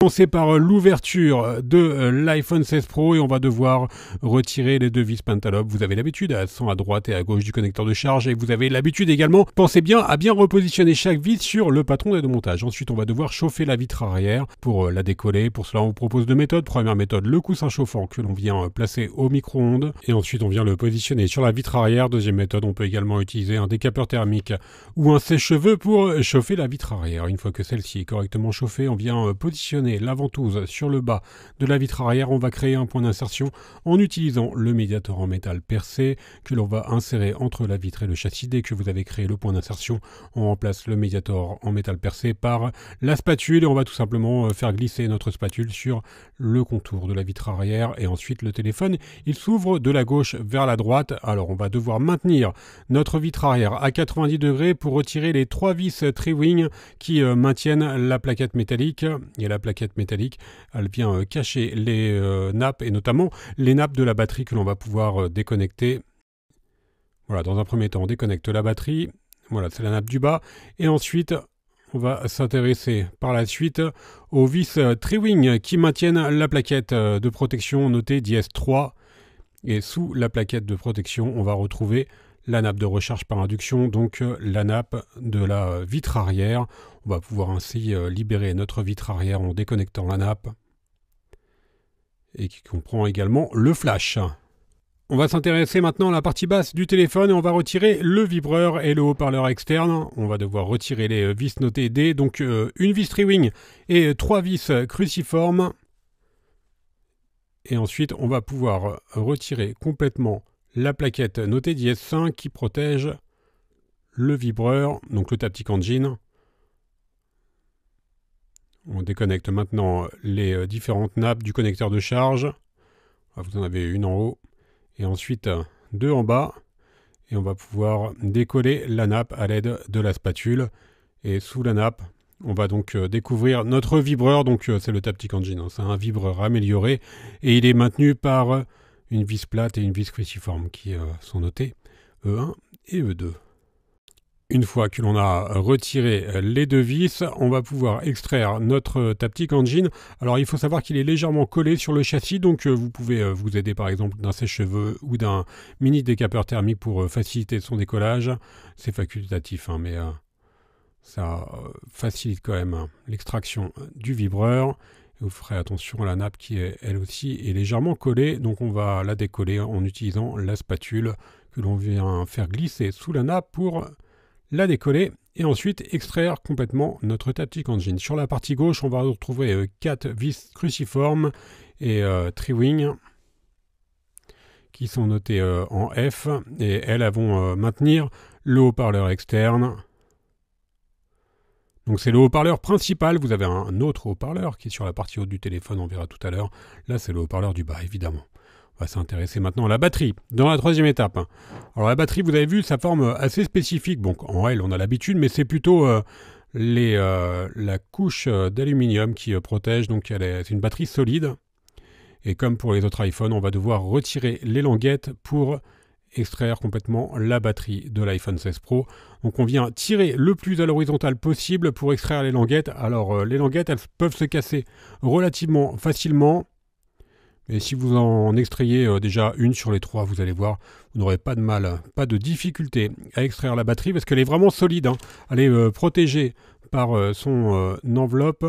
commencer par l'ouverture de l'iPhone 16 Pro et on va devoir retirer les deux vis Pentalobe. Vous avez l'habitude, elles sont à droite et à gauche du connecteur de charge et vous avez l'habitude également, pensez bien à bien repositionner chaque vis sur le patron d'aide au montage. Ensuite, on va devoir chauffer la vitre arrière pour la décoller. Pour cela, on vous propose deux méthodes. Première méthode, le coussin chauffant que l'on vient placer au micro-ondes et ensuite on vient le positionner sur la vitre arrière. Deuxième méthode, on peut également utiliser un décapeur thermique ou un sèche-cheveux pour chauffer la vitre arrière. Une fois que celle-ci est correctement chauffée, on vient positionner la ventouse sur le bas de la vitre arrière. On va créer un point d'insertion en utilisant le médiator en métal percé que l'on va insérer entre la vitre et le châssis. Dès que vous avez créé le point d'insertion, on remplace le médiator en métal percé par la spatule et on va tout simplement faire glisser notre spatule sur le contour de la vitre arrière et ensuite le téléphone, il s'ouvre de la gauche vers la droite. Alors on va devoir maintenir notre vitre arrière à 90 degrés pour retirer les trois vis Tri-Wing qui maintiennent la plaquette métallique. Et la plaquette métallique, elle vient cacher les nappes et notamment les nappes de la batterie que l'on va pouvoir déconnecter. Voilà, dans un premier temps, on déconnecte la batterie. Voilà, c'est la nappe du bas. Et ensuite, on va s'intéresser par la suite aux vis Tri-Wing qui maintiennent la plaquette de protection notée DS3. Et sous la plaquette de protection, on va retrouver la nappe de recharge par induction, donc la nappe de la vitre arrière. On va pouvoir ainsi libérer notre vitre arrière en déconnectant la nappe et qui comprend également le flash. On va s'intéresser maintenant à la partie basse du téléphone et on va retirer le vibreur et le haut-parleur externe. On va devoir retirer les vis notées D, donc une vis Tri-Wing et trois vis cruciformes. Et ensuite, on va pouvoir retirer complètement la plaquette notée DS5 qui protège le vibreur, donc le Taptic Engine. On déconnecte maintenant les différentes nappes du connecteur de charge. Vous en avez une en haut et ensuite deux en bas. Et on va pouvoir décoller la nappe à l'aide de la spatule. Et sous la nappe, on va donc découvrir notre vibreur. Donc c'est le Taptic Engine, hein. C'est un vibreur amélioré et il est maintenu par une vis plate et une vis cruciforme qui sont notées E1 et E2. Une fois que l'on a retiré les deux vis, on va pouvoir extraire notre Taptic Engine. Alors il faut savoir qu'il est légèrement collé sur le châssis, donc vous pouvez vous aider par exemple d'un sèche-cheveux ou d'un mini décapeur thermique pour faciliter son décollage. C'est facultatif, hein, mais ça facilite quand même l'extraction du vibreur. Vous ferez attention à la nappe qui elle aussi est légèrement collée, donc on va la décoller en utilisant la spatule que l'on vient faire glisser sous la nappe pour la décoller et ensuite extraire complètement notre Taptic Engine. Sur la partie gauche, on va retrouver 4 vis cruciformes et Tri-Wing qui sont notées en F et elles vont maintenir le haut-parleur externe. Donc c'est le haut-parleur principal. Vous avez un autre haut-parleur qui est sur la partie haute du téléphone, on verra tout à l'heure. Là, c'est le haut-parleur du bas, évidemment. On va s'intéresser maintenant à la batterie, dans la troisième étape. Alors la batterie, vous avez vu, sa forme assez spécifique. Donc en L, on a l'habitude, mais c'est plutôt la couche d'aluminium qui protège. Donc c'est une batterie solide. Et comme pour les autres iPhones, on va devoir retirer les languettes pour extraire complètement la batterie de l'iPhone 16 Pro. Donc on vient tirer le plus à l'horizontale possible pour extraire les languettes. Alors les languettes, elles peuvent se casser relativement facilement. Et si vous en extrayez déjà une sur les trois, vous allez voir, vous n'aurez pas de mal, pas de difficulté à extraire la batterie parce qu'elle est vraiment solide, hein. Elle est protégée par son enveloppe.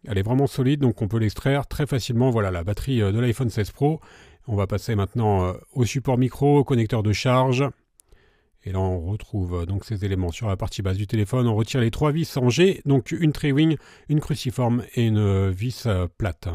Elle est vraiment solide, donc on peut l'extraire très facilement. Voilà la batterie de l'iPhone 16 Pro. On va passer maintenant au support micro, au connecteur de charge. Et là, on retrouve donc ces éléments sur la partie basse du téléphone. On retire les trois vis en G, donc une Tri-Wing, une cruciforme et une vis plate.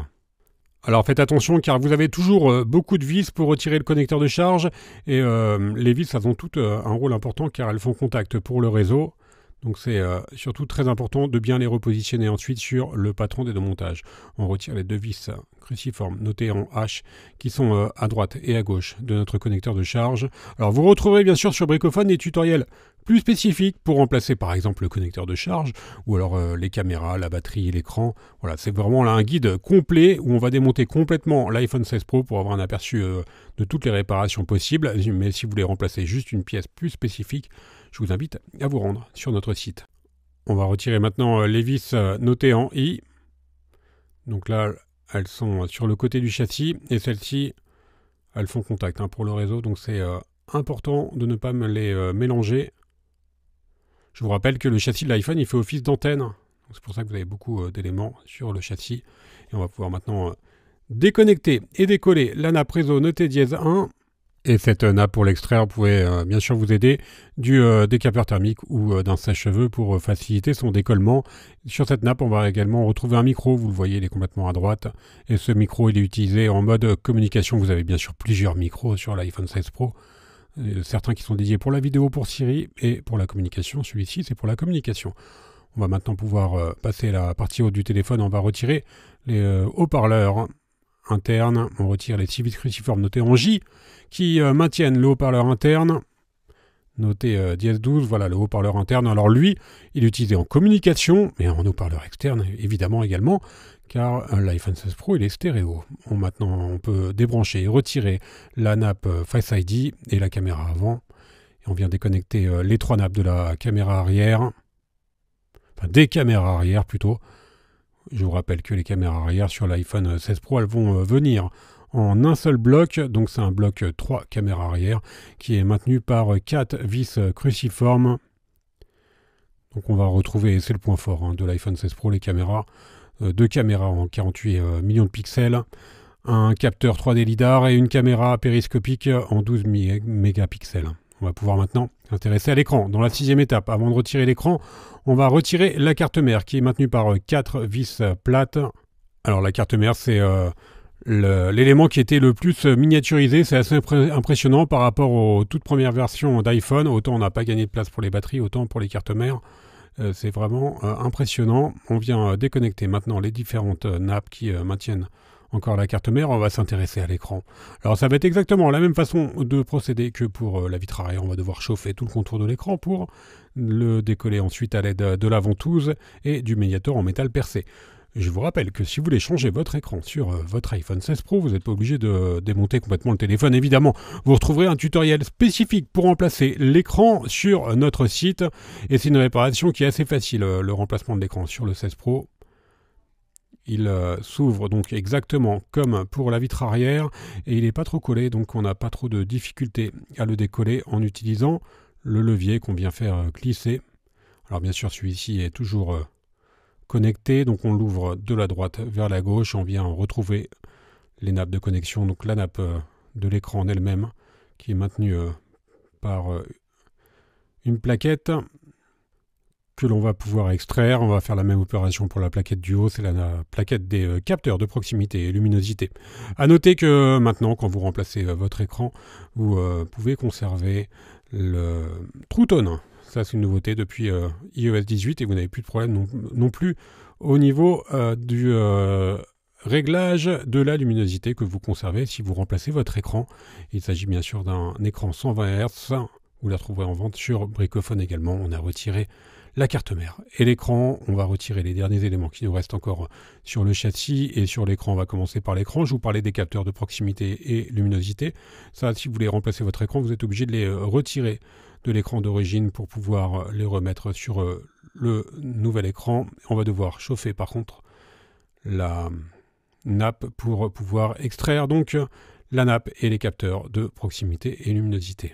Alors faites attention car vous avez toujours beaucoup de vis pour retirer le connecteur de charge. Et les vis, elles ont toutes un rôle important car elles font contact pour le réseau. Donc c'est surtout très important de bien les repositionner ensuite sur le patron des deux montages. On retire les deux vis cruciformes notées en H qui sont à droite et à gauche de notre connecteur de charge. Alors vous retrouverez bien sûr sur Bricophone des tutoriels plus spécifiques pour remplacer par exemple le connecteur de charge ou alors les caméras, la batterie et l'écran. Voilà, c'est vraiment là un guide complet où on va démonter complètement l'iPhone 16 Pro pour avoir un aperçu de toutes les réparations possibles. Mais si vous voulez remplacer juste une pièce plus spécifique, je vous invite à vous rendre sur notre site. On va retirer maintenant les vis notées en I. Donc là, elles sont sur le côté du châssis et celles-ci, elles font contact pour le réseau. Donc c'est important de ne pas me les mélanger. Je vous rappelle que le châssis de l'iPhone, il fait office d'antenne. C'est pour ça que vous avez beaucoup d'éléments sur le châssis. Et on va pouvoir maintenant déconnecter et décoller la nappe réseau notée dièse 1. Et cette nappe, pour l'extraire, vous pouvez bien sûr vous aider du décapeur thermique ou d'un sèche-cheveux pour faciliter son décollement. Sur cette nappe, on va également retrouver un micro. Vous le voyez, il est complètement à droite. Et ce micro, il est utilisé en mode communication. Vous avez bien sûr plusieurs micros sur l'iPhone 16 Pro. Certains qui sont dédiés pour la vidéo, pour Siri et pour la communication. Celui-ci, c'est pour la communication. On va maintenant pouvoir passer la partie haute du téléphone. On va retirer les haut-parleurs internes. On retire les 6 vis cruciformes notées en J qui maintiennent le haut-parleur interne. Noté dièse 12, voilà le haut-parleur interne. Alors lui, il est utilisé en communication, mais en haut-parleur externe évidemment également, car l'iPhone 16 Pro il est stéréo. Maintenant on peut débrancher et retirer la nappe Face ID et la caméra avant. Et on vient déconnecter les 3 nappes de la caméra arrière, enfin des caméras arrière plutôt. Je vous rappelle que les caméras arrière sur l'iPhone 16 Pro elles vont venir en un seul bloc, donc c'est un bloc 3 caméras arrière qui est maintenu par 4 vis cruciformes. Donc on va retrouver, c'est le point fort de l'iPhone 16 Pro, les caméras, 2 caméras en 48 millions de pixels, un capteur 3D lidar et une caméra périscopique en 12 mégapixels. On va pouvoir maintenant s'intéresser à l'écran. Dans la 6e étape, avant de retirer l'écran, on va retirer la carte mère qui est maintenue par 4 vis plates. Alors la carte mère, c'est l'élément qui était le plus miniaturisé. C'est assez impressionnant par rapport aux toutes premières versions d'iPhone. Autant on n'a pas gagné de place pour les batteries, autant pour les cartes mères. C'est vraiment impressionnant. On vient déconnecter maintenant les différentes nappes qui maintiennent encore la carte mère. On va s'intéresser à l'écran. Alors ça va être exactement la même façon de procéder que pour la vitre arrière. On va devoir chauffer tout le contour de l'écran pour le décoller ensuite à l'aide de la ventouse et du médiator en métal percé. Je vous rappelle que si vous voulez changer votre écran sur votre iPhone 16 Pro, vous n'êtes pas obligé de démonter complètement le téléphone. Évidemment, vous retrouverez un tutoriel spécifique pour remplacer l'écran sur notre site. Et c'est une réparation qui est assez facile, le remplacement de l'écran sur le 16 Pro. Il s'ouvre donc exactement comme pour la vitre arrière et il n'est pas trop collé, donc on n'a pas trop de difficulté à le décoller en utilisant le levier qu'on vient faire glisser. Alors bien sûr, celui-ci est toujours connecté, donc on l'ouvre de la droite vers la gauche, on vient retrouver les nappes de connexion, donc la nappe de l'écran en elle-même qui est maintenue par une plaquette que l'on va pouvoir extraire. On va faire la même opération pour la plaquette du haut, c'est la plaquette des capteurs de proximité et luminosité. A noter que maintenant, quand vous remplacez votre écran, vous pouvez conserver le True Tone. Ça, c'est une nouveauté depuis iOS 18 et vous n'avez plus de problème non plus au niveau du réglage de la luminosité que vous conservez si vous remplacez votre écran. Il s'agit bien sûr d'un écran 120 Hz. Vous la trouverez en vente sur Bricophone également. On a retiré la carte mère et l'écran. On va retirer les derniers éléments qui nous restent encore sur le châssis et sur l'écran. On va commencer par l'écran. Je vous parlais des capteurs de proximité et luminosité. Ça, si vous voulez remplacer votre écran, vous êtes obligé de les retirer de l'écran d'origine pour pouvoir les remettre sur le nouvel écran. On va devoir chauffer par contre la nappe pour pouvoir extraire donc la nappe et les capteurs de proximité et luminosité.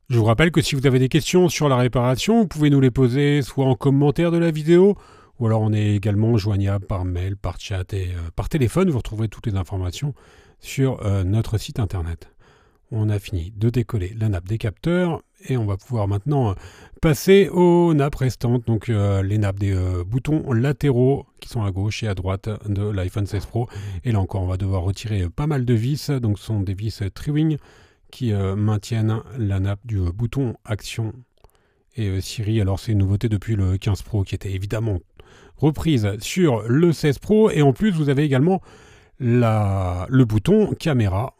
Je vous rappelle que si vous avez des questions sur la réparation, vous pouvez nous les poser soit en commentaire de la vidéo, ou alors on est également joignable par mail, par chat et par téléphone. Vous retrouverez toutes les informations sur notre site internet. On a fini de décoller la nappe des capteurs et on va pouvoir maintenant passer aux nappes restantes, donc les nappes des boutons latéraux qui sont à gauche et à droite de l'iPhone 16 Pro. Et là encore, on va devoir retirer pas mal de vis, donc ce sont des vis Tri-Wing qui maintiennent la nappe du bouton Action et Siri. Alors c'est une nouveauté depuis le 15 Pro qui était évidemment reprise sur le 16 Pro. Et en plus, vous avez également le bouton Caméra.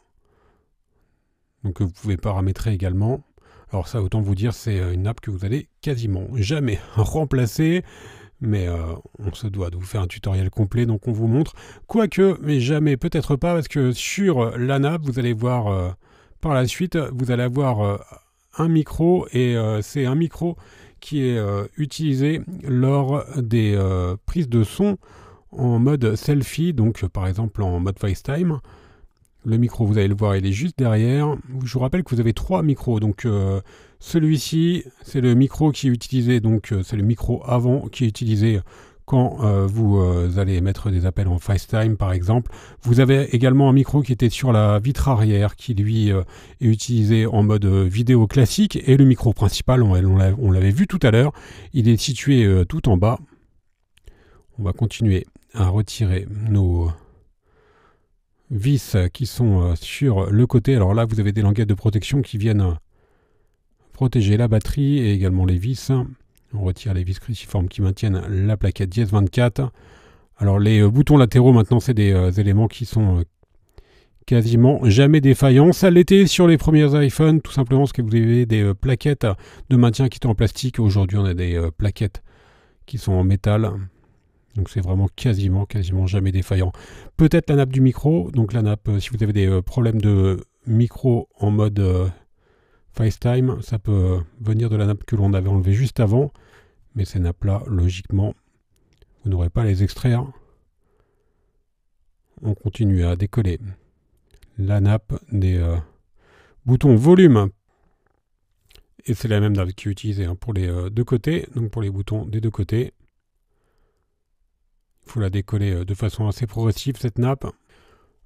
Donc vous pouvez paramétrer également. Alors ça, autant vous dire, c'est une nappe que vous allez quasiment jamais remplacer. Mais on se doit de vous faire un tutoriel complet, donc on vous montre. Quoique, mais jamais, peut-être pas, parce que sur la nappe, vous allez voir par la suite, vous allez avoir un micro. Et c'est un micro qui est utilisé lors des prises de son en mode selfie, donc par exemple en mode FaceTime. Le micro, vous allez le voir, il est juste derrière. Je vous rappelle que vous avez 3 micros. Donc celui-ci, c'est le micro qui est utilisé, donc c'est le micro avant qui est utilisé quand vous allez mettre des appels en FaceTime par exemple. Vous avez également un micro qui était sur la vitre arrière qui lui est utilisé en mode vidéo classique. Et le micro principal, on l'avait vu tout à l'heure, il est situé tout en bas. On va continuer à retirer nos vis qui sont sur le côté. Alors là, vous avez des languettes de protection qui viennent protéger la batterie et également les vis. On retire les vis cruciformes qui maintiennent la plaquette Dièse 24. Alors les boutons latéraux maintenant, c'est des éléments qui sont quasiment jamais défaillants. Ça l'était sur les premiers iPhones, tout simplement parce que vous avez des plaquettes de maintien qui étaient en plastique. Aujourd'hui, on a des plaquettes qui sont en métal. Donc c'est vraiment quasiment jamais défaillant. Peut-être la nappe du micro. Donc la nappe, si vous avez des problèmes de micro en mode FaceTime, ça peut venir de la nappe que l'on avait enlevée juste avant. Mais ces nappes-là, logiquement, vous n'aurez pas à les extraire. On continue à décoller la nappe des boutons volume. Et c'est la même nappe qui est utilisée pour les deux côtés. Donc pour les boutons des deux côtés. Il faut la décoller de façon assez progressive, cette nappe.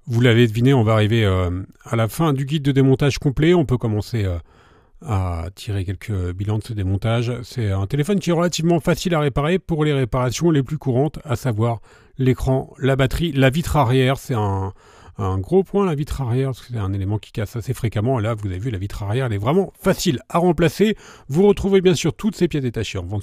Vous l'avez deviné, on va arriver à la fin du guide de démontage complet. On peut commencer à tirer quelques bilans de ce démontage. C'est un téléphone qui est relativement facile à réparer pour les réparations les plus courantes, à savoir l'écran, la batterie, la vitre arrière. C'est un gros point, la vitre arrière, parce que c'est un élément qui casse assez fréquemment. Et là, vous avez vu, la vitre arrière, elle est vraiment facile à remplacer. Vous retrouvez bien sûr toutes ces pièces détachées en vente